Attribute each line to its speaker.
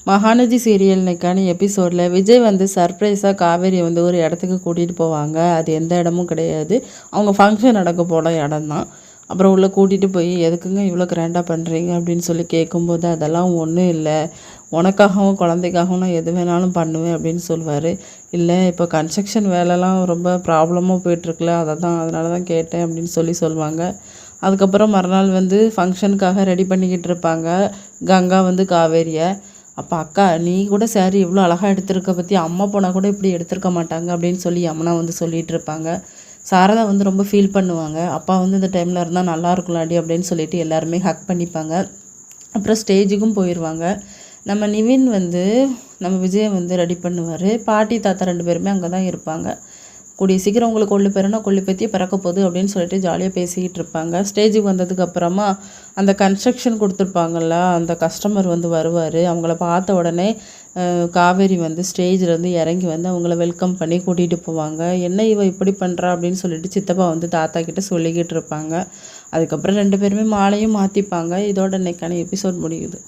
Speaker 1: Mahanadi serial இன்னைக்கான எபிசோடில் விஜய் வந்து சர்ப்ரைஸாக காவேரி வந்து ஒரு இடத்துக்கு கூட்டிகிட்டு போவாங்க. அது எந்த இடமும் கிடையாது, அவங்க ஃபங்க்ஷன் நடக்க போன இடம் தான். அப்புறம் உள்ளே கூட்டிகிட்டு போய் எதுக்குங்க இவ்வளோ கிராண்டாக பண்ணுறீங்க அப்படின்னு சொல்லி கேட்கும்போது, அதெல்லாம் ஒன்றும் இல்லை, உனக்காகவும் குழந்தைக்காகவும் நான் எது வேணாலும் பண்ணுவேன் அப்படின்னு சொல்லுவார். இல்லை இப்போ கன்ஸ்ட்ரக்ஷன் வேலைலாம் ரொம்ப ப்ராப்ளமாக போயிட்டுருக்குல, அதனால தான் கேட்டேன் அப்படின்னு சொல்லுவாங்க. அதுக்கப்புறம் மறுநாள் வந்து ஃபங்க்ஷனுக்காக ரெடி பண்ணிக்கிட்டு இருப்பாங்க கங்கா வந்து காவேரியை. அப்போ அக்கா நீ கூட சாரி இவ்வளோ அழகாக எடுத்திருக்க பற்றி அம்மா போனால் கூட இப்படி எடுத்திருக்க மாட்டாங்க அப்படின்னு சொல்லி யமுனா வந்து சொல்லிகிட்டு இருப்பாங்க. சாரதா வந்து ரொம்ப ஃபீல் பண்ணுவாங்க. அப்பா வந்து இந்த டைமில் இருந்தால் நல்லா இருக்கலாடி அப்படின்னு சொல்லிட்டு எல்லாருமே ஹக் பண்ணிப்பாங்க. அப்புறம் ஸ்டேஜுக்கும் போயிடுவாங்க. நம்ம நிவின் வந்து நம்ம விஜயை வந்து ரெடி பண்ணுவார். பாட்டி தாத்தா 2 பேருமே அங்கே தான் இருப்பாங்க. கூடிய சீக்கிரம் உங்களுக்கு கொள்ளு பேருனா கொள்ளு பற்றி பிறக்க போகுது அப்படின்னு சொல்லிட்டு ஜாலியாக பேசிக்கிட்டு இருப்பாங்க. ஸ்டேஜுக்கு வந்ததுக்கப்புறமா அந்த கன்ஸ்ட்ரக்ஷன் கொடுத்துருப்பாங்கள்ல, அந்த கஸ்டமர் வந்து வருவார். அவங்கள பார்த்த உடனே காவேரி வந்து ஸ்டேஜ்லேருந்து இறங்கி வந்து அவங்கள வெல்கம் பண்ணி கூட்டிகிட்டு போவாங்க. என்ன இவ இப்படி பண்ணுறா அப்படின்னு சொல்லிட்டு சித்தப்பா வந்து தாத்தா கிட்ட சொல்லிக்கிட்டு இருப்பாங்க. அதுக்கப்புறம் 2 பேருமே மாலையும் மாற்றிப்பாங்க. இதோட இன்னைக்கான எபிசோட் முடியுது.